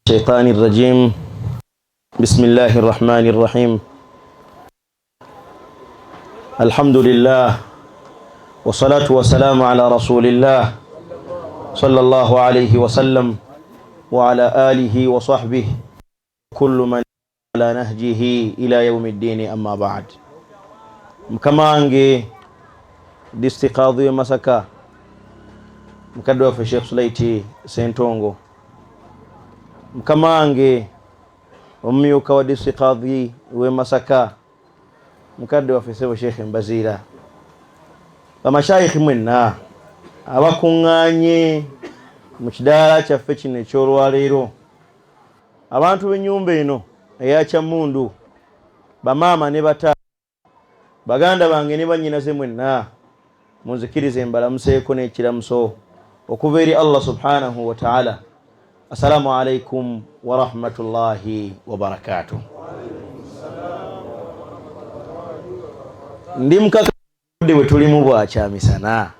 الشيطان الرجيم. بسم الله الرحمن الرحيم. الحمد لله والصلاة والسلام على رسول الله صلى الله عليه وسلم وعلى آله وصحبه كل من على نهجه إلى يوم الدين. أما بعد. مكمانجي ديستيقاضي مسكا مكدوا في الشيخ سليتي سينتونغو mkamange omyuka wa disiqadhi we Masaka mukadde wa fesebo Sheikh Mbazira bamashayikh mwenna abakunganye mu kidaala kyaffe kino ekyolwaleero abantu b'ennyumba eno eya Kyamundu bamaama ne bata baganda bange ne bannyinaze mwenna munzikirize mbalamuseeko n'ekiramuso okuva eri Allah subhanahu wa ta'ala. Assalamu alaikum wa rahmatullahi wa barakatuh. Ndi mukaka bwe tulimu bwakyamisana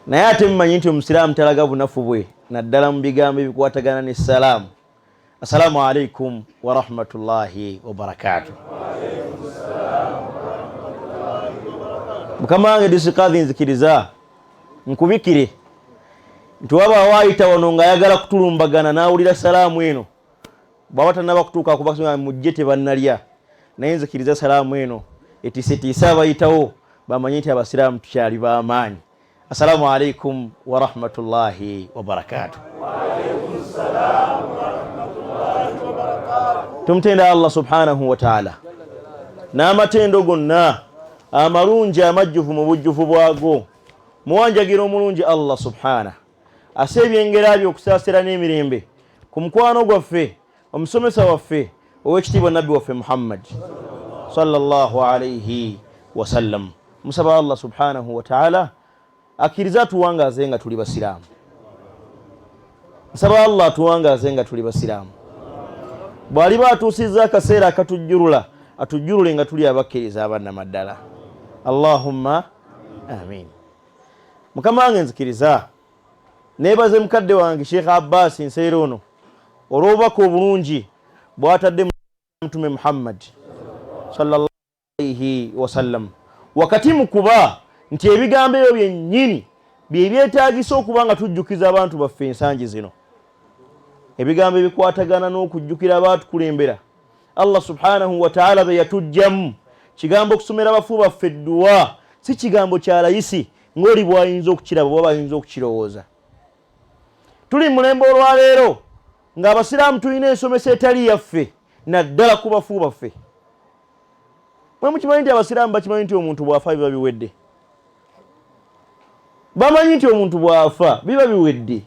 naye ate mmanyi nti omusiraamu talaga bunafu bwe naddala mu bigambo ebikwatagana n'essalaamu. Assalamu alaikum wa rahmatullahi wa barakatuh. Mukama wange disiqadhi nzikiriza nkubikire nti waba waayita wano ng'ayagala kutulumbagana n'awulira salaamu eno bw'aba tannaba kutuuka kubasoma mujje tebannalya naye nzikiriza salaamu eno etiisetiisa abayitawo bamanye nti abasiraamu tukyali b'amaanyi. Assalaamu alaikum wa rahmatullahi wa barakatuh. Tumutenda Allah subhanahu wa ta'ala n'amatendo gonna amalungi amajjuvu mu bujjuvu bwago muwanjagira omulungi Allah subhanahu asebye engera byo okusaasira n'emirembe ku mukwano gwaffe omusomesa waffe ow'ekitiibwa nabbi waffe Muhammad sallallahu alayhi wa sallam. Musaba Allah subhanahu wa ta'ala akkiriza atuwangaaze nga tuli basiraamu. Musaba Allah atuwangaaze nga tuli basiraamu. Bw'aliba atuusizza akaseera akatujjulula atujjulule nga tuli abakkiriza abannamaddala. Allahumma amin. Mukama wange nzikiriza nebaze mukadde wange Sheikh Abbas Nseero ono olw'obubaka obulungi bw'atadde Mtume Muhammad sallallahu alayhi wa sallam wakati mu kuba nti ebigambo ebyo byennyini bye byetaagisa okuba nga tujjukiza abantu baffe ensangi zino, ebigambo ebikwatagana n'okujjukira abaatukulembera Allah subhanahu wa ta'ala be yatujjamu. Kigambo okusomera abafu baffe edduwa si kigambo kya layisi ng'oli bw'ayinza okukiraba bw'aba ayinza okukirowooza. Tuli mulembe olwaleero ng'abasiraamu tulina ensomesa etali yaffe naddala ku bafu baffe. Mwe mukimanyi nti abasiraamu bakimanyi nti omuntu bw'afa biba biwedde. Bamanyi nti omuntu bw'afa biba biwedde.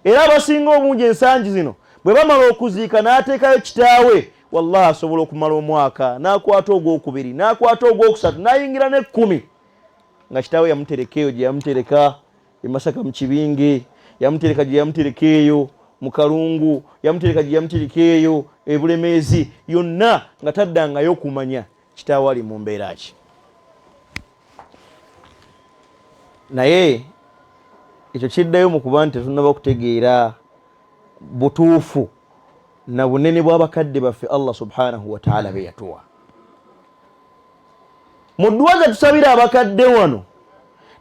Era abasinga obungi ensangi zino bwe bamala okuziika n'ateekayo kitaawe wallahi asobola okumala omwaka n'akwata ogwokubiri n'akwata ogwokusatu n'ayingira n'ekkumi nga kitaawe yamutereka eyo gye yamutereka e Masaka mu kibinge, yamutereka gye yamutereka eyo mu Kalungu, yamutereka gye yamutereka eyo e Bulemeezi, yonna nga taddangayo okumanya kitaawe ali mu mbeera ki. Naye ekyo kiddayo mu kuba nti tetunnaba kutegeera butuufu na bunene bw'abakadde baffe Allah subhanahu wa ta'ala be yatuwa. Mu dduwa ze tusabira abakadde wano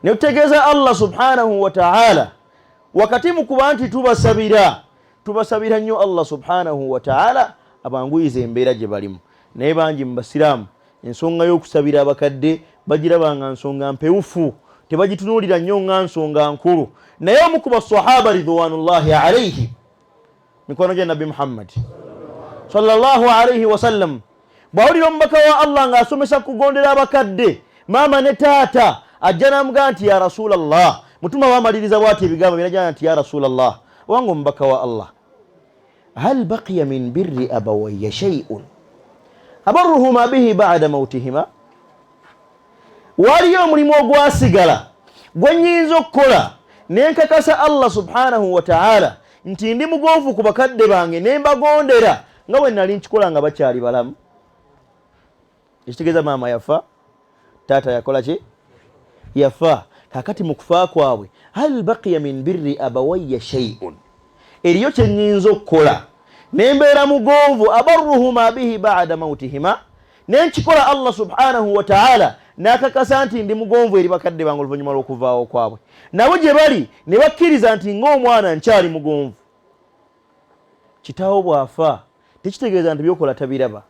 ne tutegeeza Allah subhanahu wa ta'ala wakati mu kuba nti tubasabira nnyo Allah subhanahu wa ta'ala abanguyiza embeera gye balimu. Naye bangi mu basiraamu ensonga y'okusabira abakadde bagiraba nga nsonga mpewufu, tebagitunuulira nnyo nga nsonga nkulu. Naye omu ku basahaba ridwanullahi alayhi mikono gya Nabbi Muhammad sallallahu alayhi wa sallam bw'awulira omubaka wa Allah ng'asomesa kugondera abakadde maama ne taata ajja n'amugamba nti ya Rasulallah, mutuma wamaliriza bw'ati ebigambo binajja nti ya Rasulallah, owange omubaka wa Allah, hal baqiya min birri abawayya shay'un abarruhuma bihi ba'da mawtihima, waliyo omulimu ogwasigala gwe nnyinza okukola ne nkakasa Allah subhanahu wa ta'ala nti ndi mugonvu ku bakadde bange ne mbagondera nga bwe nali nkikola nga bakyali balamu. Ekitegeeza maama yafa, taata yakola ki? Yafa. Kakati mu kufa kwabwe hal baqiya min birri abawayya shay'un, eriyo kye nnyinza okukola nembeera mugonvu abarruhuma bihi ba'da mautihima nenkikola Allah subhanahu wa ta'ala nakakasa nti ndi mugonvu eri bakadde bange oluvannyuma lw'okuvaawo kwabwe nabo gye bali ne bakkiriza nti ng'omwana nkyali mugonvu. Kitaawo bw'afa tekitegeeza nti byokola tabiraba.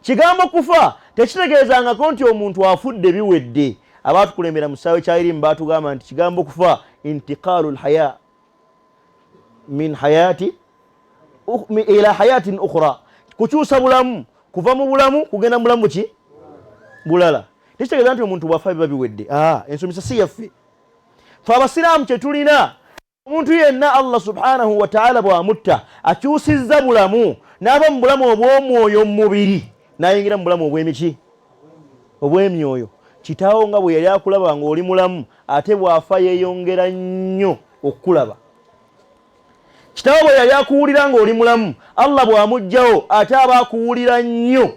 Kigambo kufa tekitegeezangako nti omuntu afudde biwedde. Abaatukulembera mu kisaawe kya irimu baatugamba nti kigambo kufa intiqaalu lhaya min hayati ila hayatin ukhra, kukyusa bulamu kuva mu bulamu kugenda mu bulamu ki bulala. Tekitegeeza nti omuntu bw'afa biba biwedde. Ensomesa si yaffe. Fe abasiraamu kye tulina, omuntu yenna Allah subhanahu wa ta'ala bw'amutta akyusizza bulamu n'aba mu bulamu obw'omwoyo mu mubiri n'ayingira mu bulamu obw'emiki obw'emyoyo. Kitaawo nga bwe yali akulaba nga oli mulamu ate bw'afa yeeyongera nnyo okukulaba. Kitaawo bwe yali akuwulira nga oli mulamu Allah bw'amugjawo ate aba akuwulira nnyo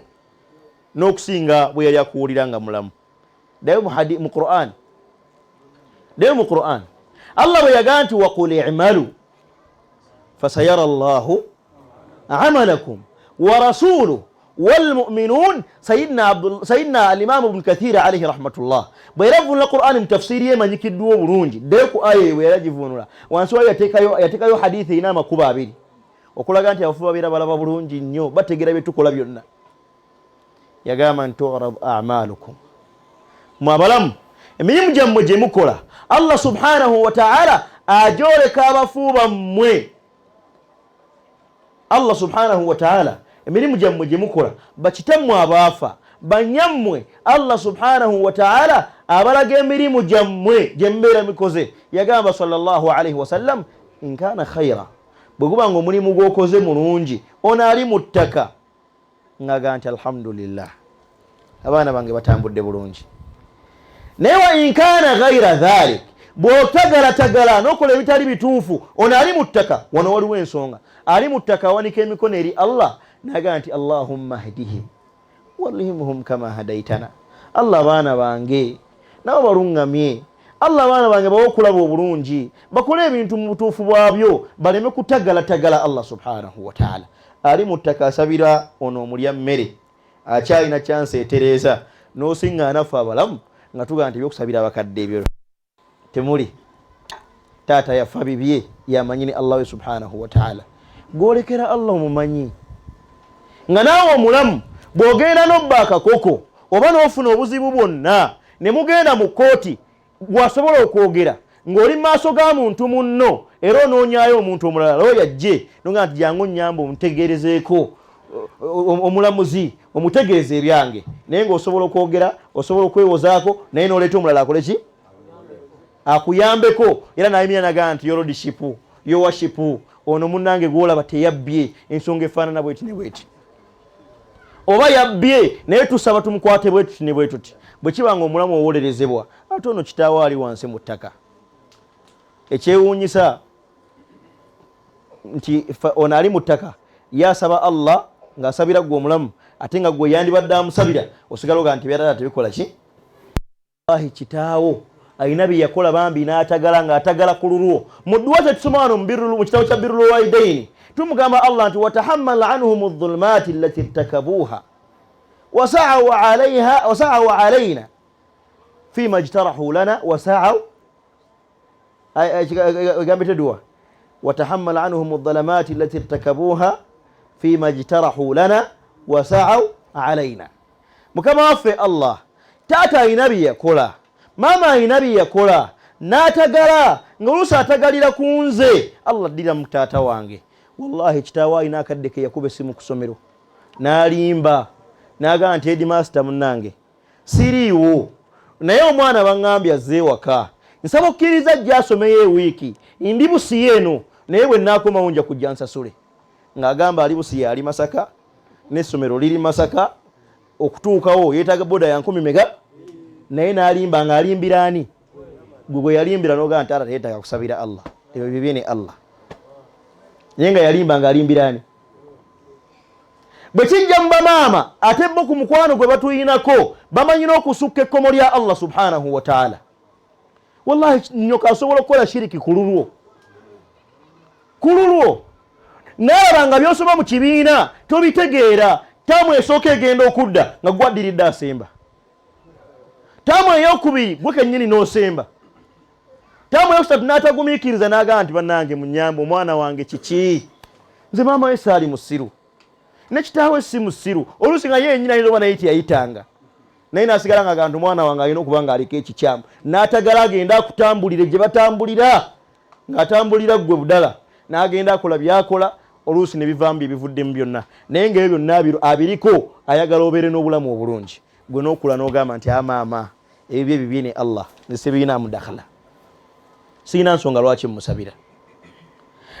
n'okusinga bwe yali akuwulira nga mulamu. Dayo mu Qur'an, dayo mu Qur'an Allah bwe yagaa nti waqul i'malu fasayara Allahu amalakum wa rasuluhu والمؤمنون سيدنا الإمام ابن كثير عليه رحمة الله بيرفون القرآن متفسيريه ما يكدوا برونج ديكو آية ويراجفون لا وانسوا يتكايو حديثي نام كبابين وكل كانت يفوا بيرا بلا برونج نيو بتجرا بتوكلا بيونا يا جماعة تعرض أعمالكم ما بلام ميم جم جمكولا الله سبحانه وتعالى أجورك أبفوا بموي الله سبحانه وتعالى emirimu gyammwe gye mukola bakitammwe abaafa banyammwe Allah subhanahu wa ta'ala abalaga emirimu gyammwe gye mbeera mikoze. Yagamba sallallahu alayhi wa sallam in kana khayra, bwe guba nga omulimu gw'okoze mulungi ono ali mu ttaka ngaga nti alhamdulillah abaana bange batambudde bulungi. Naye wa in kana ghayra dhalik, bw'otagalatagala n'okola ebitali bituufu ono ali mu ttaka. Wano waliwo ensonga, ali mu ttaka awanika emikono eri Allah naga nti Allahumma hdihim walhimhum kama hadaitana. Allah baana bange nabo balungamye, Allah baana bange bawe okulaba obulungi, bakole ebintu mu butuufu bwabyo, baleme kutagalatagala. Allah subhanahu wa ta'ala ali mu ttaka asabira ono omulya mmere akyalina kyanseetereeza n'osinga anafu abalamu nga tugaa nti ebyokusabira abakadde ebyo temuli. Taata yafa bibye yamanyini Allah we subhanahu wa ta'ala, gwolekera Allah omumanyi nga naawe omulamu bw'ogenda n'obba akakoko oba n'ofuna obuzibu bwonna ne mugenda mu kkooti bw'asobola okwogera ng'oli mu maaso ga muntu munno era onoonyaayo omuntu omulala loo yajje noga nti jangu nnyamba omutegeerezeeko omulamuzi omutegeeze ebyange, naye ng'osobola okwogera osobola okwewozaako naye n'oleeta omulala akole ki akuyambeko era nayimira nagaa nti yorodishipu yowashipu ono munnange gwolaba teyabbye ensonga efaanana bweti ne bweti, oba yabbye naye tusaba tumukwate bwetuti ne bwetuti. Bwe kibanga omulamu owolerezebwa ate ono kitaawo ali wansi mu ttaka. Ekyewuunyisa nti ono ali mu ttaka yasaba Allah ng'asabira gwe omulamu ate nga gwe yandibadde amusabira osigala oga nti byatata tebikola ki. Wallahi kitaawo alina bye yakola bambi n'atagala ng'atagala ku lulwo. Mu dduwa tetusoma wano mu kitabo kya birrul walidaini tumugamba Allah nti watahammal anhum adh-dhulumati allati irtakabuha wasa'u alayna fima ijtarahu lana wasa'u gambite dua watahammal anhum adh-dhulumati allati irtakabuha fima ijtarahu lana wasa'u alayna. Mukama waffe Allah taata alina bye yakola, maama alina bye yakola n'atagala ng'oluusi atagalira ku nze. Allah ddira mu taata wange. Wallahi kitaawo alina akadde ke yakuba essimu ku ssomero n'alimba n'agamba nti headmaster munnange siriiwo naye omwana baŋŋambye azze ewaka, nsaba okkiriza ajja asomeyo ewiiki ndi busi eno naye bwe nnaakomawo nja kujja nsasule. Ng'agamba ali busi ali Masaka n'essomero liri Masaka, okutuukawo yeetaaga boda ya 10 mega, naye n'alimba ng'alimbira ani? Gwe bwe yalimbira n'ogamba nti ala teyeetaaga kusabira Allah, ebyo bibye ne Allah. Naye nga yalimba ng'alimbira ani? Bwe kijja mu bamaama ate bo ku mukwano gwe batuyinako bamanyina okusukka ekkomo lya Allah subhanahu wa ta'ala. Wallahi nyoka asobola okukola shiriki ku lulwo. nalaba byosoma mu kibiina tobitegeera taamu esooka egenda okudda nga gwaddiridde asemba, taamu eyokubiri gwe kennyini n'osemba, taamu eyokusatu n'atagumiikiriza n'agamba nti bannange munyambe omwana wange kiki, nze maama we saali musiru ne kitaawe si musiru, oluusi nga ye ennyina ayinza oba naye teyayitanga, naye n'asigala nga gamba omwana wange alina okuba ng'aliko ekikyamu, n'atagala agenda akutambulire gye batambulira, ng'atambulira ggwe budala, n'agenda akola byakola, oluusi ne bivaamu bye bivuddemu byonna. Naye ng'ebyo byonna abiriko ayagala obeere n'obulamu obulungi, gwe n'okula n'ogamba nti amaama ebyo bibi ne Allah nze biina mudakhala, sirina nsonga lwaki mmusabira.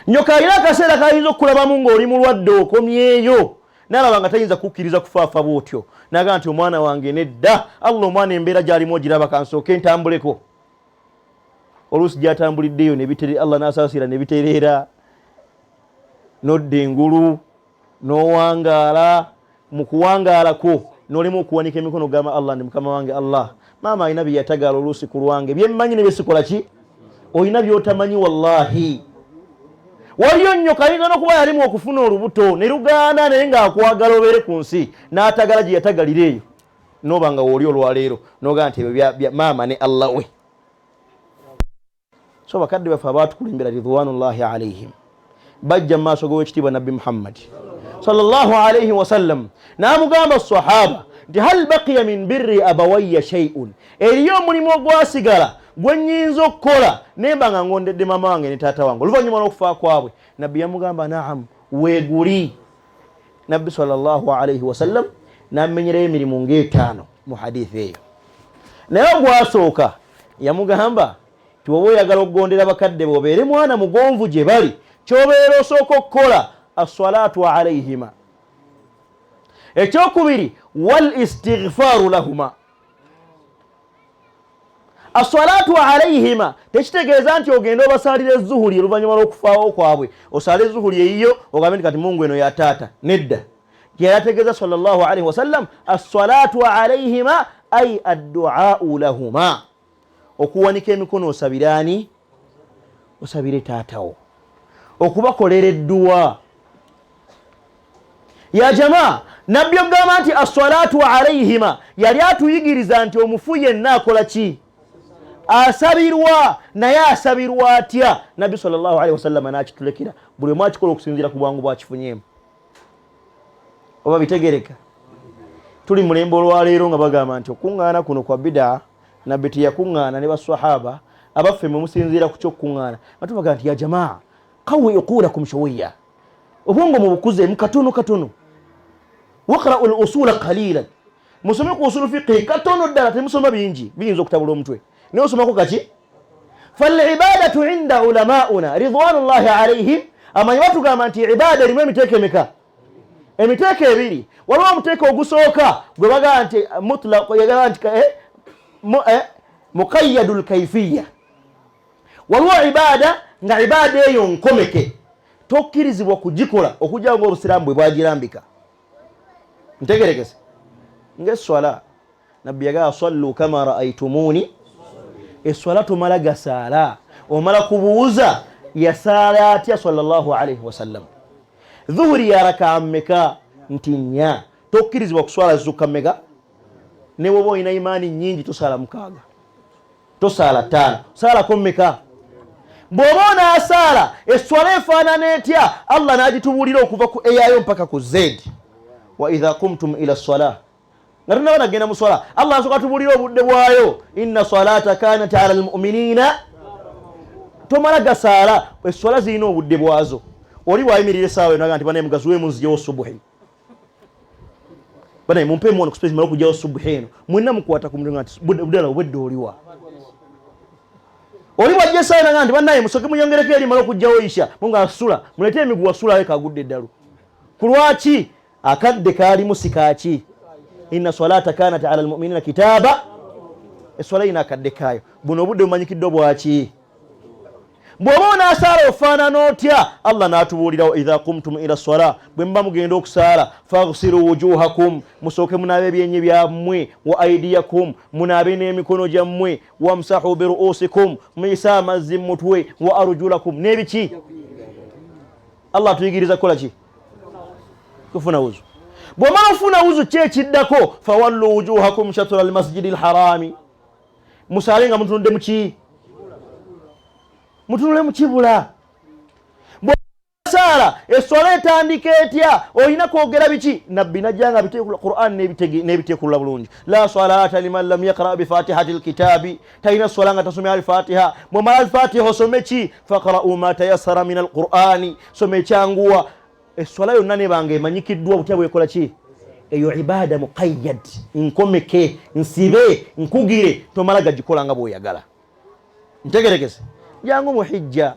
Nyoka alina akaseera kayinza okulabamu ng'oli mulwadde okomyeyo, n'alaba nga tayinza kukkiriza kufaafa bw'otyo, n'agamba nti omwana wange nedda, Allah omwana embeera gy'alimu ogiraba kansooke ntambuleko. Oluusi gy'atambuliddeyo Allah n'asaasira ne bitereera, n'odda engulu n'owangaala, mu kuwangaalako n'olema okuwanika emikono gamba Allah ndi mukama wange Allah, maama alina bye yatagaala oluusi ku lwange, bye mmanyi ne bye ki, olina by'otamanyi wallahi. Waliyo nyoka ayinza n'okuba yalimu okufuna olubuto ne lugaana naye ng'akwagala obeere ku nsi n'atagala gye yatagalira eyo, n'oba nga wooli olwaleero n'ogamba nti ebyo maama ne Allah we. So bakadde baffe abaatukulimbira ridwanullahi alaihim bajja mu maaso g'owekitiibwa Nabbi Muhammad sallallahu alaihi wasallam n'amugamba sahaba nti hal baqiya min birri abawayya shay'un, eriyo omulimu ogwasigala gwe nnyinza okukola nemba nga ngondedde maama wange ne taata wange oluvannyuma lw'okufa kwabwe. Nabbi yamugamba naam, weeguli. Nabbi sallallahu alaihi wasallam n'amenyerayo emirimu ng'etaano mu hadithi eyo, naye ogwasooka yamugamba ti woba oyagala okugondera bakadde bo obeere mwana mugonvu gye bali, ky'obeera osooka okukola as-salatu alaihima. Ekyokubiri wal istighfaru lahuma. As-salatu alaihima tekitegeeza nti ogenda obasalira ezuhuli oluvannyuma lw'okufaawo kwabwe, osale ezuhuli eyiyo ogambe nti kati Mungu eno ya taata, nedda. Yategeeza sallallahu alaihi wasallam as-salatu alaihima ay ad-du'au lahuma, okuwanika emikono osabiraani, osabire taatawo, okubakolera edduwa. Ya jamaa, Nabbi ogamba nti as-salatu alaihima yali atuyigiriza nti omufu yenna akola ki? Asabirwa. Naye asabirwa atya? Nabbi sallallahu alaihi wasallam n'akitulekera buli omu akikola okusinziira ku bwangu bwakifunyemu. Oba bitegereka? Tuli mulembe olwaleero nga bagamba nti okuŋŋaana kuno kwa bidaa, Nabbi teyakuŋŋaana ne basahaba abaffe mwe musinziira ku ky'okuŋŋaana. Batubaga nti ya jamaa qawwi uqulakum shawiyya, obwongo mubukuze mukatono katono, waqra'u al-usula qalilan, musome ku usulu fiqhi katono ddala, temusoma bingi biyinza okutabula omutwe, naye osomako kaki. Fal-ibadatu inda ulamauna ridwanullahi alaihim, amanyi batugamba nti ibada erimu emiteeko emeka? Emiteeko ebiri. Waliwo omuteeko ogusooka gwe bagamba nti mutlaq, yagamba nti muqayyadul kayfiyya. Waliwo ibada nga ibada eyo nkomeke, tokkirizibwa kugikola okujja ng'obusiraamu bwe bwagirambika. Ntegerekese ng'eswala, Nabbi yagamba sallu kama raaitumuni. Eswala tomala gasaala, omala kubuuza yasaala atya sallallahu alaihi wasallam. Dhuhuri ya raka mmeka? Nti nnya. Tokkirizibwa kuswala zukka mmeka? Ne bw'oba olina imaani nnyingi tosaala mukaaga, tosaala ttaano, saalako mmeka? Bw'oba onaasaala eswala efaanana etya? Allah n'agitubuulira okuva ku eyayo mpaka ku Z. Wa idha qumtum ila as-salah, nga tunaba nagenda mu swala, Allah asooka atubuulira obudde bwayo, inna salata kanat ala al-mu'minina. Tomala gasaala, eswala zirina obudde bwazo. Oli bwayimirira essaawa eno nti banaye mugaziwemu nzijewo subuhi, banaye mumpe mwono ku space mala okujjawo subuhi eno, mwenna mukwata ku muliro nti buddala obwedde oliwa. Oli bwajja essaawa eno nti banaye musooke muyongereko eri mala okujjawo isha, munga asula mulete emiguwa asulayo kagudde eddalu. Ku lwaki? Akadde kaalimu sikaaki. Inna salata kanat ala almu'minina kitaba, eswala ina akadde kaayo. Buno obudde bumanyikiddwa bwaki? Bw'oba onaasaala ofaanana otya? Allah n'atubuulirawo idha qumtum ila as-salah, bwe muba mugenda okusaala, faghsilu wujuhakum, musooke munaabe ebyenyi byammwe, wa aidiyakum, munaabe n'emikono gyammwe, wamsahu biruusikum, muyise amazzi mu mutwe, wa arjulakum, n'ebiki? Allah tuyigiriza kola ki kufuna uzu bwomala ofuna uzu kyekiddako fawallu wujuhakum shatra almasjidi alharami musale nga mutunudde muki mutunule mukibula sala eswala etandika etya olina kwogera biki nabbi najjanga bitekula Qur'an n'ebitekula bulungi la salata liman lam yaqra bi fatihati alkitabi tayina swala nga tasomya al-fatiha bwomala al-fatiha osome ki faqra'u ma tayassara min al-Qur'ani some kyanguwa eswala yonna nebanga emanyikiddwa butya bwekola ki eyo ibada muqayyad nkomeke nsibe nkugire tomala gagikola nga bw'oyagala ntegerekese jangu mu hijja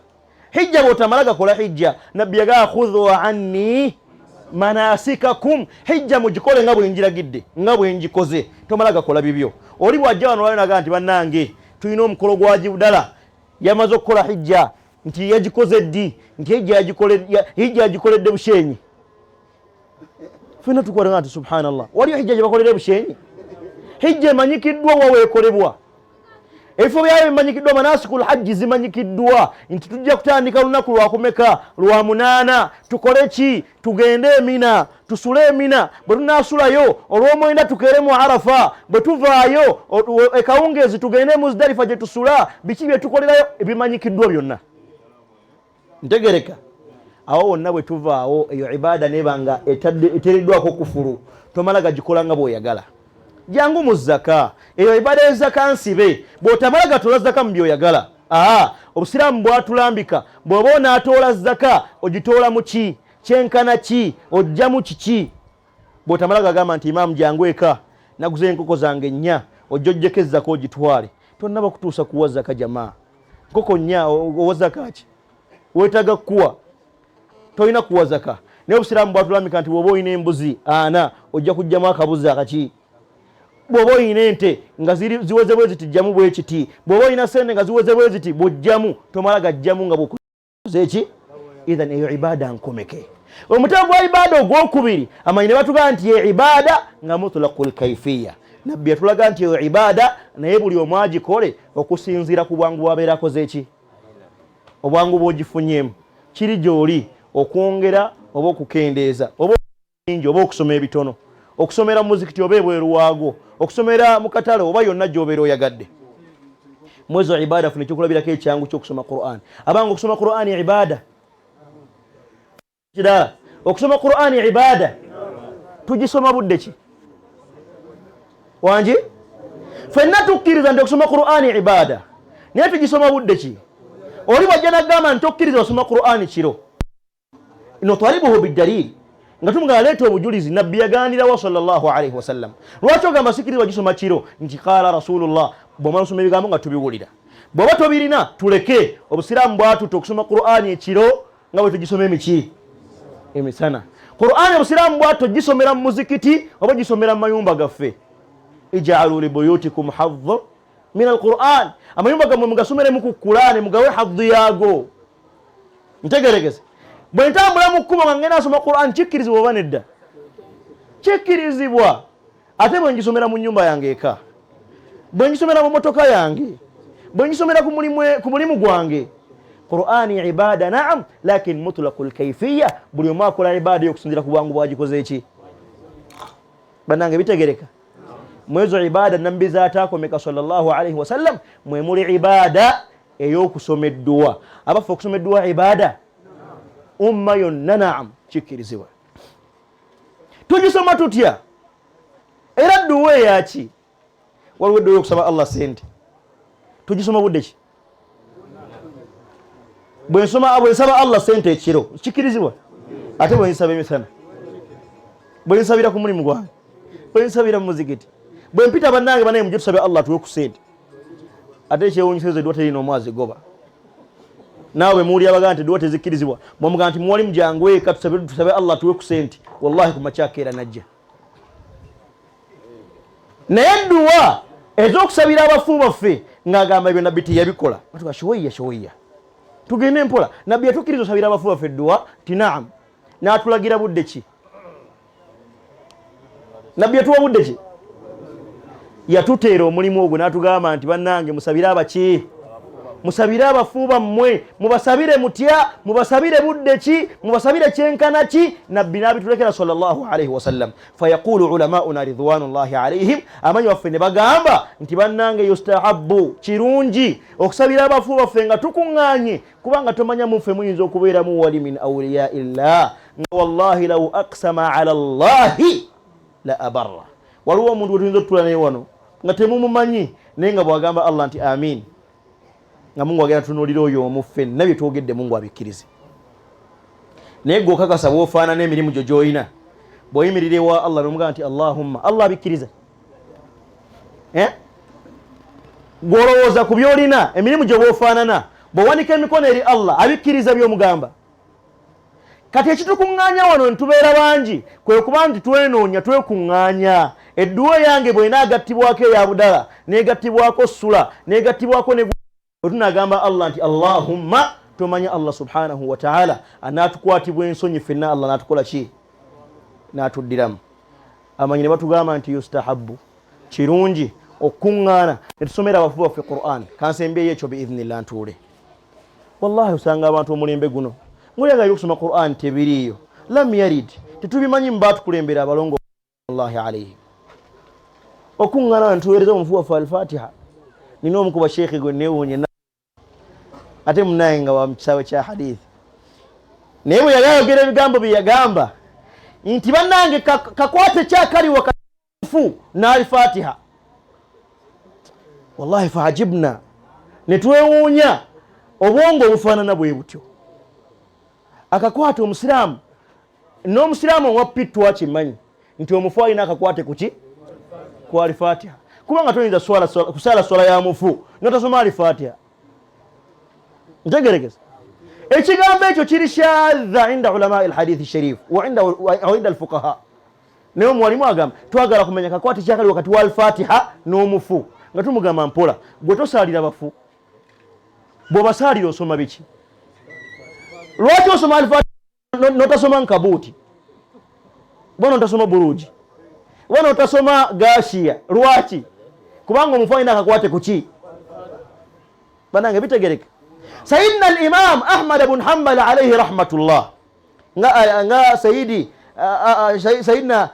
hijja botamalaga kola hijja nabbi yaga khudhu anni manasikakum hijja mujikole nga bwenjiragidde nga bwenjikoze tomalaga kola bibyo oli bwajja wano wali naga nti bannange tulina omukolo gwaji budala yamaze okukola hijja nti yagikoze ddi nti hijja yagikoledde bushenyi fena tukwala nti subhanallah waliyo hijja gyebakolera bushenyi hijja emanyikiddwa waweekolebwa efo byayo bimanyikiddwa manasikul hajji zimanyikiddwa nti tujja kutandika lunaku lwakumeka lwa 8 tukole ki tugende Mina tusule Mina bwe tunasulayo olw'omwenda tukere mu Arafa bwe tuvaayo ekawungezi tugende Muzdalifa gye tusula biki bye tukolerayo ebimanyikiddwa byonna ntegereka awo wonna bwe tuvaawo eyo ibada nebanga etereddwako kufuru tomala gagikola nga bw'oyagala jangu mu zaka eyo ibada ezaka nsibe bw'otamala gatola zaka mu byoyagala obusiraamu bwatulambika bw'oba onaatoola zaka ogitoola mu ki kyenkana ki ojja mu kiki bw'otamala gagamba nti imaamu jangu eka naguze enkoko zange 4 ojja ojjeko ezzaka ogitwale tonnaba kutuusa kuwa zaka jamaa nkoko 4 owa zaka ki weetaga kuwa tolina kuwa zaka naye obusiraamu bwatulambika nti bw'oba olina embuzi 4 ojja kujjamu akabuzi akaki bw'oba olina ente nga ziweze bwe ziti jjamu bwe kiti bw'oba olina sente nga ziweze bwe ziti bw'ojjamu tomala gajjamu nga bw'okoze eki idhan eyo ibada nkomeke omutego gwa ibada ogwokubiri amanyi ne batugamba nti ye ibada nga mutlaqul kayfiya nabbi yatulaga nti eyo ibada naye buli omu agikole okusinziira ku bwangu bwabeera akoze eki obwangu bw'ogifunyemu kiri gy'oli okwongera oba okukendeeza oba bingi oba okusoma ebitono okusomera mu muzikiti oba ebweru waago okusomera mu katale oba yonna gy'obeera oyagadde mwezi wa ibada funa ekyokulabirako ekyangu ky'okusoma Qur'an abanga okusoma Qur'an ibada kidala okusoma Qur'an ibada tugisoma budde ki wangi fenna tukkiriza nti okusoma Qur'an ibada naye tugisoma budde ki oli wajja nagamba nti tokkiriza osoma Qur'an kiro notwalibuhu bidalili nga tumuga aleeta obujulizi nabbi yaganirawo sallallahu alaihi wasallam lwaki ogamba sikiriza wagisoma kiro nti qala rasulullah bw'omala osoma ebigambo nga tubiwulira bw'oba tobirina tuleke obusiraamu bwatuta okusoma Qur'an ekiro nga bwe tugisoma emiki emisana Qur'an obusiraamu bwatu gisomera mu muzikiti oba gisomera mu mayumba gaffe ij'alu li buyutikum hadha min al-Qur'an amayumba gammwe mugasomeremu ku Qur'an mugawe hadhi yaago ntegeregeze bwe ntambula mu kkubo nga ngenda asoma Qur'an kikkirizibwa oba nedda kikkirizibwa ate bwe ngisomera mu nnyumba yange eka bwe ngisomera mu motoka yange bwe ngisomera ku mulimu gwange Qur'an ibada naam lakin mutlaqul kayfiyya buli omu akola ibada y'okusinziira ku bwangu bwagikoze eki bannange bitegereka mwezi wa ibada nabbi zaataakomeka sallallahu alaihi wasallam mwe muli ibada ey'okusoma edduwa abafe okusoma edduwa ibada umma yonna naam kikkirizibwa tugisoma tutya era dduwa eyaki waliwo edduwa y'okusaba Allah sente tugisoma budde ki bwe nsaba Allah sente ekiro kikkirizibwa ate bwe nsaba emisana bwe nsabira ku mulimu gwange bwe nsabira mu muzikiti bwe mpita bannange banaye mujje tusabe Allah tuwe ku sente ate ekyewuunyisiza edduwa terina omwazi goba naawe muwulira abagaa nti edduwa tezikkirizibwa mwamugaa nti muwali mujangu eka tusabe Allah tuwe ku sente wallahi ku makyakeera najja naye edduwa ez'okusabira abafu baffe ng'agamba ebyo nabbi teyabikola batuga showeya tugende mpola nabbi yatukkiriza osabira abafu baffe edduwa ti naam n'atulagira budde ki nabbi yatuwa budde ki yatuteera omulimu ogwo n'atugamba nti bannange musabire abaki musabire abafu bammwe, mubasabire mutya, mubasabire budde ki, mubasabire kyenkana ki. Nabbi n'abitulekera sallallahu alayhi wasallam. Fayaqulu ulamauna ridwanullahi alayhim, amanyi waffe ne bagamba nti bannange yustahabbu, kirungi okusabira abafu baffe nga tukuŋŋaanye, kubanga tomanya muffe muyinza okubeeramu wali min awliya illah nga wallahi law aqsama ala llahi la abarra. Waliwo omuntu wetuyinza otutula naye wano nga temumumanyi naye nga bwagamba Allah nti amin, nga Mungu agenda tunuulira oyo omuffe nabye twogedde Mungu abikkirize. Naye gwe okakasa bw'ofaanana emirimu gyo gy'olina, bw'oyimirira ewa Allah n'omugamba nti Allahumma, Allah abikkiriza. Gw'olowooza ku by'olina emirimu gyo bw'ofaanana, bw'owanika emikono eri Allah abikkiriza by'omugamba. Kati ekitukuŋŋaanya wano nitubeera bangi kwe kuba nti twenoonya twekuŋŋaanya. Edduwa yange bw'enaagattibwako eya budala, neegattibwako sula, neegattibwako ne tunagamba Allah nti Allahumma, tomanya Allah subhanahu wa ta'ala anaatukwatibwa ensonyi ffenna Allah naatukola ki? Naatuddiramu. Amanyi ne batugamba nti yustahabbu, kirungi okuŋŋaana ne tusomera abafu baffe Qur'an. Kansembeeyo ekyo biidhnillah ntuule. Wallahi osanga abantu omulembe guno mulyaga okusoma Qur'an tebiriiyo, lam yarid, tetubimanyi mu baatukulembera abalongo wallahi alayhi. Okuŋŋaana ntuweereza omufu waffe al-Fatiha. Nina omu ku basheekhe gwe neewuunye ate munaye nga wa mu kisaawe kya hadithi, naye bwe yagayogera ebigambo bye yagamba nti bannange kakwate kyakali wakafu n'al-Fatiha. Wallahi faajibna, ne twewuunya obwongo obufaanana bwe butyo. Akakwate omusiraamu, n'omusiraamu owapittwa kimanyi nti omufu alina akakwate kuki? Ku al-Fatiha. Kubanga toyinza kusaala swala ya mufu notasoma al-Fatiha. Ntegeregeza. Ekigambo ekyo kiri shadha inda ulama al-hadith sharif wa inda al-fuqaha. Naye mwalimu agamba twagala kumenya kakwate kyakali wakati wa al-Fatiha n'omufu nga tumugamba mpola, gwe tosaalira bafu, bw'obasaalira osoma biki? Lwaki osoma al-Fatiha notasoma nkabuuti? Bona otasoma buruji? Bona otasoma gashiya? Lwaki? Kubanga omufu alina akakwate kuki? Banange bitegereka. Sayyidina al-Imam Ahmad ibn Hanbal alayhi rahmatullah nga Sayyidina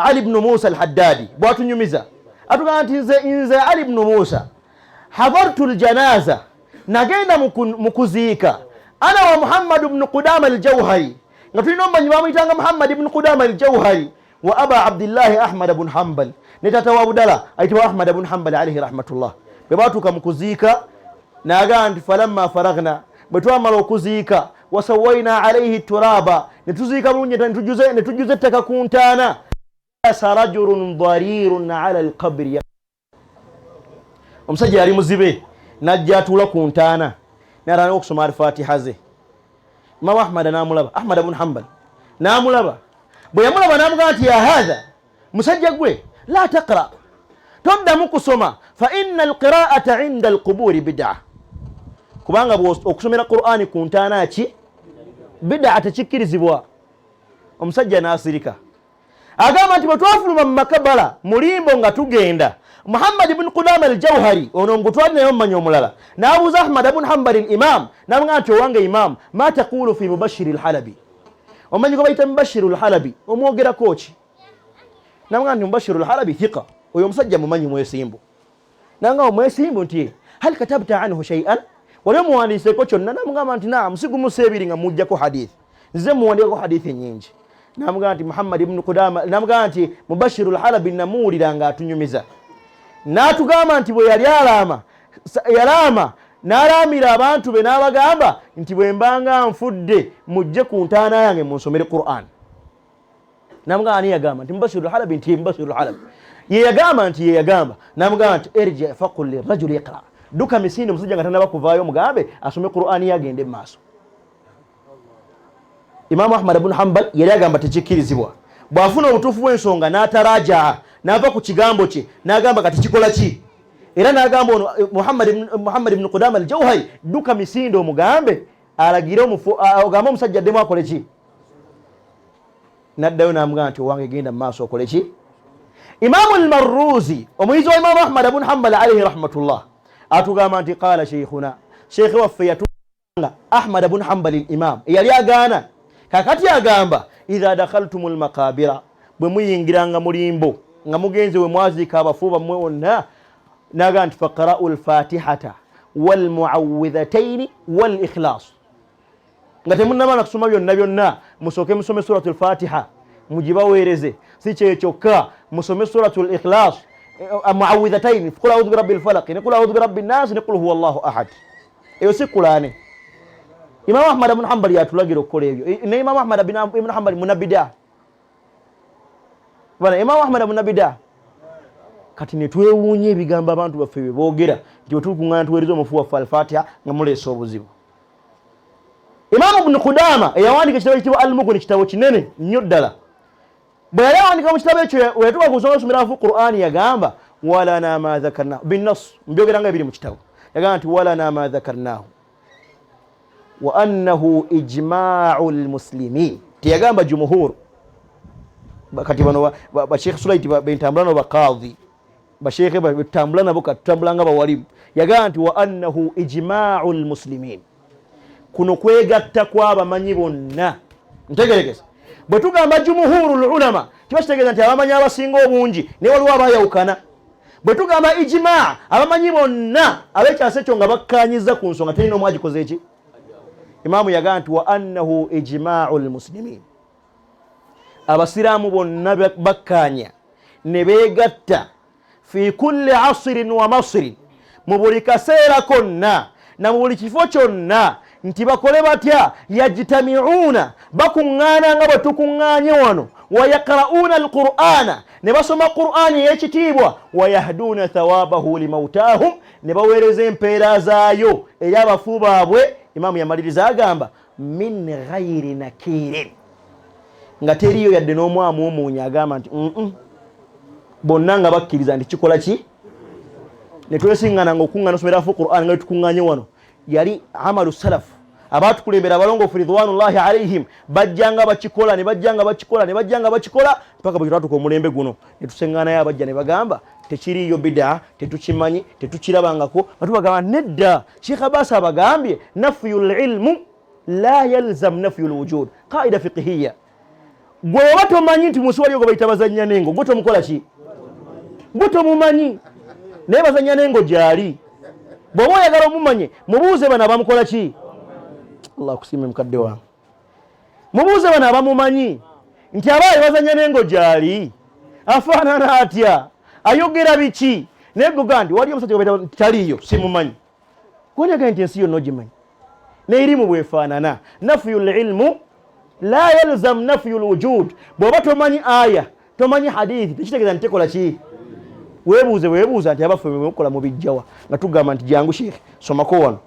Ali ibn Musa al-Haddadi bwatunyumiza atugamba nti nze Ali ibn Musa hadartu al-janaza, nagenda mukuziika ana wa Muhammad ibn Qudama al-Jawhari, nga tulina omumanyi bamuyitanga Muhammad ibn Qudama al-Jawhari, wa aba Abdillahi Ahmad ibn Hanbal, ne tata wa Abdallah ayitibwa Ahmad ibn Hanbal alayhi rahmatullah. Bwe baatuuka mukuziika naagamba nti falamma faragna, bwe twamala okuziika, wasawaina alayhi turaba, ne tuziika bulungi ne tujjuza ettaka ku ntaana, asa rajulun dharirun ala al-qabri, omusajja yali muzibe najja atuula ku ntaana n'atandika okusoma al-Fatiha ze. Imam Ahmad n'amulaba, Ahmad ibn Hanbal n'amulaba, bwe yamulaba n'amugamba nti ya hadha, musajja gwe la taqra, toddamu kusoma, fa inna al-qira'ata inda al-quburi bid'ah, kubanga okusomera Qur'ani ku ntaana ki? Bid'a, tekikkirizibwa. Omusajja n'asirika agamba nti bwe twafuluma mu makabala mulimbo nga tugenda, Muhammad ibn Qudama al-Jawhari ono ngutwali naye omumanyi omulala n'abuuza Ahmad ibn Hanbal al-Imam, n'amugamba nti owange Imam, ma taqulu fi Mubashir al-Halabi, omanyi ko bayita Mubashir al-Halabi omwogerako ki? N'amugamba nti Mubashir al-Halabi thiqa, oyo omusajja mumanyi mwesimbu. N'amugamba mwesimbu nti hal katabta anhu shay'an, wali omuwandiiseko kyonna? N'amugamba nti naam, sigumusa ebiri nga mujjako hadithi, nze muwandiikako hadithi nyingi. N'amugamba nti Muhammad ibn Qudama, n'amugamba nti Mubashir al-Halabi namuwulira nga atunyumiza, n'atugamba nti bwe yali yalaama n'alaamira abantu be n'abagamba nti bwe mbanga nfudde mujje ku ntaana yange munsomere Qur'an. N'amugamba ani yagamba nti Mubashir al-Halabi? Nti Mubashir al-Halabi ye yagamba nti ye yagamba. N'amugamba nti irji faqul lirajuli iqra, duka misinde omusajja nga tanaba kuvaayo mugambe asome Qur'ani yagende mu maaso. Imam Ahmad ibn Hanbal yali agamba tekikkirizibwa, bw'afuna obutuufu bw'ensonga n'atarajaa n'ava ku kigambo kye n'agamba kati kikola ki, era n'agamba ono Muhammad ibn Qudama al-Jawhari duka misinde omugambe alagire ogambe omusajja addemu akole ki. N'addayo n'amugamba nti owange genda mu maaso okole ki. Imamu al-Marruzi omuyizi wa Imam Ahmad ibn Hanbal alayhi rahmatullah atugamba nti qala shaykhuna sheikh waffe yatunga Ahmad ibn Hanbal al-Imam yali agana kakati agamba idha dakhaltumul maqabira bwe muyingiranga mulimbo nga mugenze we mwazika abafuba mmwe wonna naga nti faqra'ul fatihata wal mu'awwidhatayn wal ikhlas nga temunnamala kusoma byonna musoke musome suratul fatiha mujibawereze si kyekyoka musome suratul ikhlas mu'awwidhatayn qul a'udhu birabbil falaq ne qul a'udhu birabbin nas ne qul huwallahu ahad eyo si kulane Imam Ahmad ibn Hanbal yatulagira okukola ebyo ne Imam Ahmad ibn Hanbal munabida bana Imam Ahmad ibn Nabida kati ne twewuunye ebigambo abantu baffe boogera nti wetukungana tuweereza omufu waffe al-Fatiha nga muleesa obuzibu. Imam Ibn Qudama eyawandika ekitabo ekitibwa Al-Mughni kitabo kinene nnyo ddala bwe yali awandika mu kitabo ekyo wetuka kusoma osomerafu Qur'ani yagamba walana ma dhakarnahu binnas mbyogeranga ebiri mu kitabo yagamba nti walana ma dhakarnahu wa annahu ijma'ul muslimin tiyagamba jumhur kati bano ba Sheikh Sulaiti bentambula no baqadhi ba Sheikh betambula nabo katambulanga bawalimu yagamba nti wa annahu ijma'ul muslimin kuno kwegatta kw'abamanyi bonna ntegerekesa bwe tugamba jumhurul ulama tibakitegeeza nti abamanyi abasinga obungi ne waliwo abayawukana bwe tugamba ijma' abamanyi bonna abekyasa ekyo nga bakkanyiza ku nsonga terina omu agikoze eki Imamu yagamba nti wa annahu ijma'ul muslimin abasiraamu bonna bakkanya ne beegatta fi kulli asrin wa masrin mu buli kaseera konna na mu buli kifo kyonna nti bakole batya yajtami'una bakuŋŋaana nga bwe tukuŋŋaanye wano wa yaqra'una alqur'ana ne basoma qur'ani ey'ekitiibwa wa yahduuna thawabahu limautahum ne baweereza empeera zaayo eri abafu baabwe Imaamu yamaliriza agamba min ghayri nakirin nga teriyo yadde n'omwamu omuunya agamba nti bonna nga bakkiriza nti kikola ki ne twesiŋŋana nga okuŋŋaana osomerafu Qur'an nga tukuŋŋaanye wano yali amalu salaf abatukulembera abalongoofu ridwanullahi alaihim bajjanga bakikola ne bajjanga bakikola ne bajjanga bakikola mpaka bwe twatuka omulembe guno ne tuseŋŋaanayo abajja ne bagamba tekiriyo bid'a tetukimanyi tetukirabangako batubagamba nedda Sheikh Abbas abagambye nafyul ilmu la yalzam nafyul wujud qaida fiqhiyya gwe oba tomanyi nti musi wali gwe bayita bazannya nengo gwe tomukola ki gwe tomumanyi naye bazannya nengo gyali bw'oba oyagala omumanye mubuuze bano abamukola ki Allah kusime mukadde wange mubuuze bano abamumanyi nti abaayi bazannya nengo gyali afaanana atya ayogera biki naye gugamba nti wali omusajja gwe taliyo simumanyi gwonyagaye nti ensi yonna ogimanyi n'erimu bwefaanana nafyul ilmu la yalzam nafyul wujud bw'oba tomanyi aya tomanyi hadithi tekitegeeza nti tekola ki weebuuza nti abaffe bemukola mu bijjawa nga tugamba nti jangu Sheikh somako wano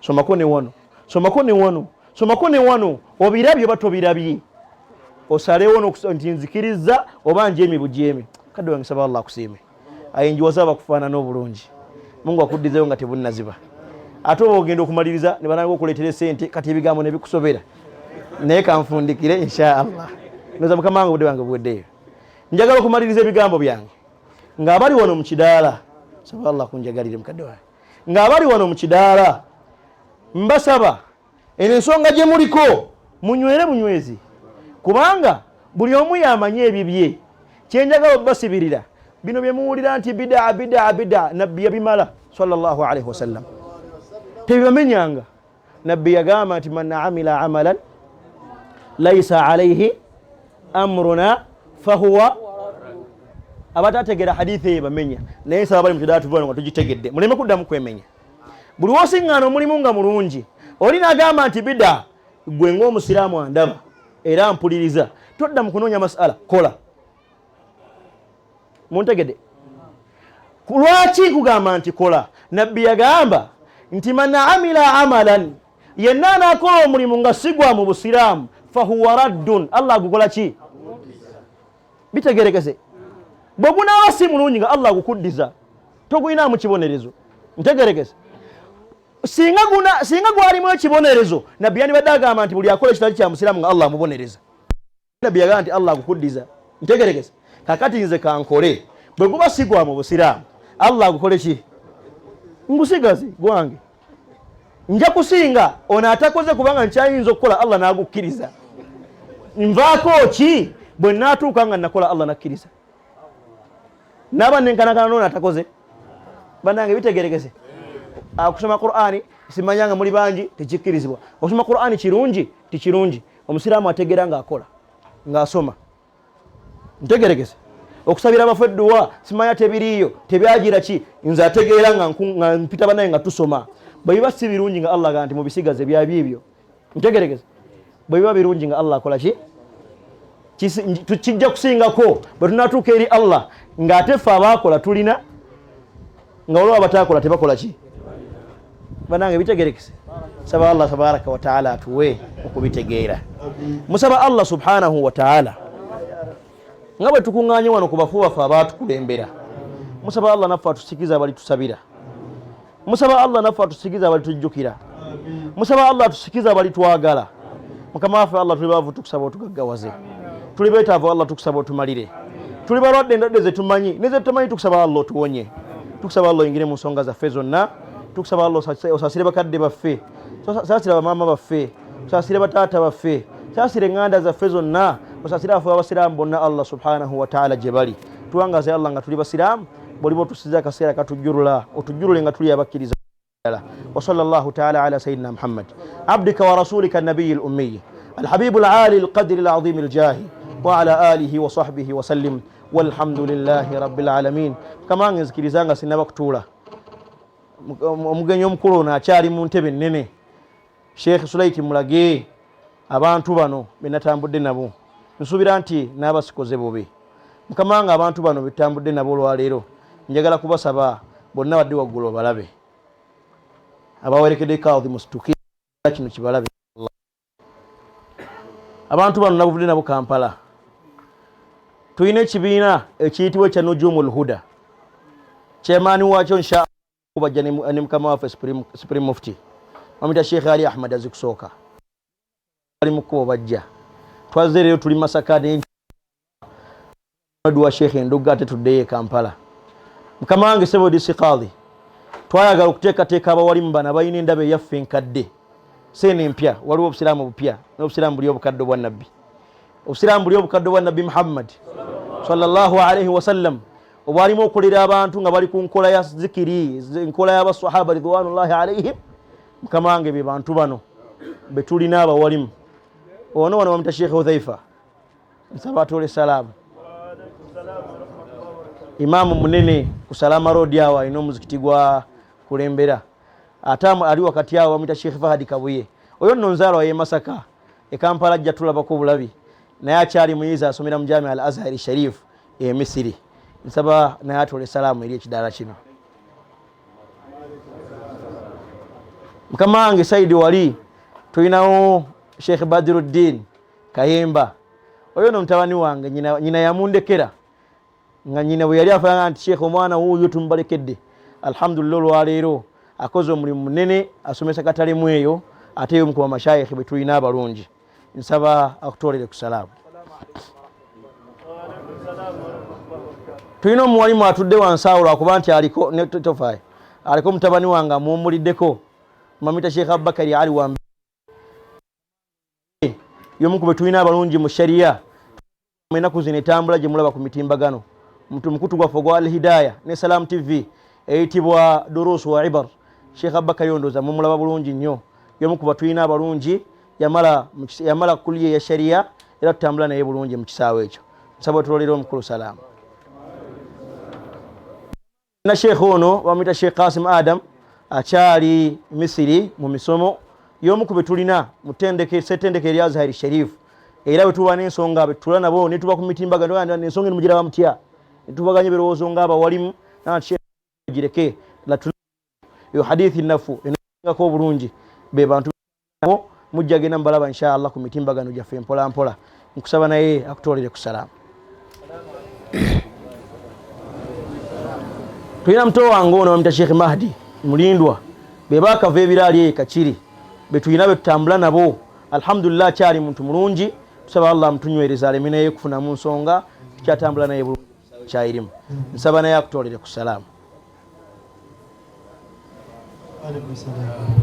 somako ne wano somako ne wano somako ne wano obirabye oba tobirabye osalewo nti nzikiriza oba njemi bujemi kadde wange saba Allah akusiime ayinjiwaza bakufaanana obulungi Mungu akuddizeyo nga tebunnaziba ate oba ogenda okumaliriza ne bananga okuleetera sente kati ebigambo ne bikusobera naye kanfundikire inshallah noza mukama wange budde wange buweddeyo njagala okumaliriza ebigambo byange ng'abali wano mu kidaala saba Allah kunjagalire mukadde wange ng'abali wano mu kidaala mbasaba ensonga gye muliko munywere bunywezi kubanga buli omu yamanyi ebibye kyenjagala obbasibirira bino bye muwulira nti bid'a nabbi yabimala sallallahu alaihi wasallam tebibamenyanga nabbi yagamba nti man amila amalan laysa alaihi amruna fahuwa abatategera hadithi eyo bamenya naye saba bali mu kidaala tuvana nga tugitegedde muleme kuddamu kwemenya buli wosiŋŋaana omulimu nga mulungi oli n'agamba nti bid'a gwe ng'omusiraamu andaba era mpuliriza todda mu kunoonya masala kola muntegedde lwaki kugamba nti kola nabbi yagamba nti man amila amalan yenna anaakola omulimu nga sigwa mu busiraamu fahuwa raddun Allah agukola ki bitegerekese bwe gunaaba si mulungi nga Allah agukuddiza toguyinaamu kibonerezo ntegerekese singa gwalimu ekibonerezo nabbi yandibadde agamba nti buli akola ekitali kya musiraamu nga Allah amubonereza nabbi yagamba nti Allah agukuddiza ntegerekese kakati nze kankole bwe guba sigwa mu busiraamu Allah agukole ki ngusigazi gwange nja kusinga ono atakoze kubanga nkyayinza okukola Allah n'agukkiriza. Nvaako ki bwe naatuuka nga nakola Allah nakkiriza. Naba nenkanakana n'ono atakoze. Bannange bitegerekese. Okusoma Qur'ani simanyanga muli bangi tekikkirizibwa. Okusoma Qur'ani kirungi tikirungi. Omusiraamu ategeera ng'akola ng'asoma. Ntegerekese. Okusabira abafu edduwa simanya tebiriyo tebyagira ki nze ategeera nga mpita banaye nga tusoma. Bwe biba si birungi nga Allah ganti mubisigaze byabibyo. Ntegerekese. Bwe biba birungi nga Allah akola ki kijja kusingako bwe tunatuuka eri Allah ng'ate ffe abaakola tulina nga olwo abatakola tebakola ki. Banange bitegerekese. Saba Allah tabaraka wa taala atuwe okubitegeera. Musaba Allah subhanahu wa taala nga bwe tukuŋŋaanye wano ku bafu baffe abaatukulembera. Musaba Allah naffe atusikiza abali tusabira. Musaba Allah naffe atusikiza abali tujjukira. Musaba Allah atusikiza abali twagala. Mukama waffe Allah tuli baavu tukusaba otugaggawaze. Tuli beetaavu Allah tukusaba otumalire. Tuli balwadde endwadde ze tumanyi neze tumanyi tukusaba Allah otuwonye. Tukusaba Allah oyingire mu nsonga zaffe zonna. Tukusaba Allah osasire bakadde baffe. Osasire bamaama baffe. Osasire bataata baffe. Osasire eŋŋanda zaffe zonna. Osasire afe abasiraamu bonna Allah subhanahu wa ta'ala gye bali. Tuwangaze Allah nga tuli basiraamu bw'oliba otusiza akaseera katujjulula otujjulule nga tuli abakkiriza. Wa sallallahu ta'ala ala sayyidina Muhammad abdika wa rasulika an-nabiyyi al-ummi al-habib al-ali al-qadr al-azim al-jahi wa ala alihi wa sahbihi wa sallim walhamdulillahi rabbil alamin. Kama ngezikirizanga sinaba kutuula omugenyi omukulu ono akyali mu ntebe nnene Sheikh Sulaiti Mulage abantu bano benatambudde nabo nsuubira nti n'abasikoze bubi. Mukama nga abantu bano betambudde nabo olwaleero njagala kubasaba bonna badde waggulu balabe abawerekedde kaadhi musituki kino kibalabe. Abantu bano nabuvudde nabo Kampala. Tuyina ekibiina ekiyitibwa ekya Nujumul Huda. Chairman wakyo insha kubajja ne mukama waffe Supreme Mufti Mamita Sheikh Ali Ahmad azikusooka ali mukubo bajja twaze leero tuli Masaka ne dua Sheikh Nduga ate tuddeyo Kampala. Mukama wange sebo disiqadhi twayagala okuteekateeka abawalimu bana balina endaba eyaffe enkadde seena empya. Waliwo obusiraamu bupya n'obusiraamu buli obukadde bwa nabbi. Obusiraamu buli obukadde bwa nabbi Muhammad sallallahu alayhi wa sallam obwalimu okulira abantu nga bali ku nkola ya zikiri nkola y'abasahaba ridwanullahi alayhim. Mukama wange be bantu bano be tulina abawalimu. Ono wano bamuyita Sheikh Hudhaifa nsaba atole salaamu. Imaamu munene ku Salama Road awo alina omuzikiti gwa kulembera. Ate ali wakati awo bamuyita Sheikh Fahadi Kabuye. Oyo nno nzaala wa Masaka e Kampala ajja tulabako obulabi naye akyali muyizi asomera mu Jami al Azhar Sharif e Misiri. Nsaba naye atole salaamu eri ekidaala kino. Mukama wange Saidi wali tulinawo Sheikh Badruddin Kayemba. Oyo no mutabani wange nyina yamundekera nga nyina bwe yali afanga nti Sheikh omwana wuuyo tumbalekedde. Alhamdulillah olwaleero akoze omulimu munene asomesa katalemu eyo ate yo mukuba mashayikh be tulina abalungi. Nsaba akutolere ku salaamu. Tulina omuwalimu atudde wansi awo lwakuba nti aliko ne tofaayo aliko mutabani wange amuwumuliddeko Mamita Sheikh Abubakari Ali Wambe yomu kube tulina abalungi mu sharia. Enaku zino etambula gye mulaba ku mitimbagano omuntu mukutu gwaffe gwa Al Hidayah ne Salam TV eyitibwa Durus wa Ibar. Sheikh Abubakari ondoza mumulaba bulungi nnyo yomu kuba tulina abalungi yamala kuliye ya sharia era tutambula naye bulungi mu kisaawe ekyo. Nsaba tulolera omukulu salaamu. Na Sheikh ono bamuyita Sheikh Qasim Adam akyali Misiri mu misomo yomu kube tulina setendeke eri Azhar Sharif era bwe tuba n'ensonga betula nabo ne tuba ku mitimbagano n'ensonga mugiraba mutya ne tubaganye birowoozo ng'abawalimu nanti Sheikh gireke yo hadithi nafu enangako obulungi be bantu nabo mujja genda mbalaba inshallah ku mitimbagano gyaffe mpola mpola. Nkusaba naye akutolere ku salaamu. Tulina muto wange ono bamuyita Sheikh Mahdi mulindwa be bakava ebiraali Kachiri be tulina be tutambula nabo. Alhamdulillah kyali muntu mulungi. Tusaba Allah mutunywereza aleme naye kufuna mu nsonga kyatambula naye bulungi kyayirimu. Nsaba naye akutolere ku salaamu.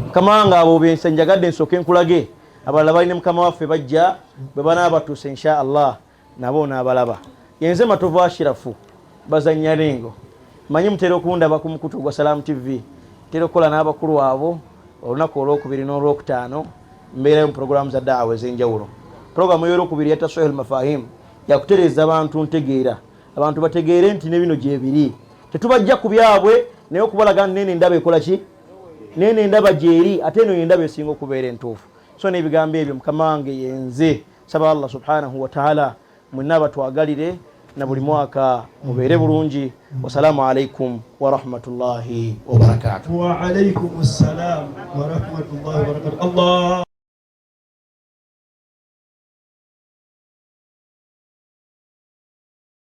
mukama nga abo bensa njagadde nsooke nkulage abalala balina mukama waffe bajja bwe banaaba batuuse insha allah nabo naabalaba. Yenze Matovu Ashirafu bazanya lengo manyi mutera okundaba ku mukutu gwa Salam TV, tera okukola n'abakulu abo olunaku olwokubiri n'olwokutaano mbeerayo mu programu za daawa ez'enjawulo. Programu y'olwokubiri ya Taswihul Mafahim yakutereeza abantu ntegeera, abantu bategeere nti ne bino gyebiri, tetubajja ku byabwe naye okubalaga nene endaba ekola ki, nene endaba gyeri ate eno endaba esinga okubeera entuufu. So n'ebigambo ebyo mukama wange yenze saba Allah subhanahu wa ta'ala mwenna batwagalire na buli mwaka mubeere bulungi. Wassalamu alaikum wa rahmatullahi wa barakatuh. Wa alaikum assalam wa rahmatullahi wa barakatuh. Allah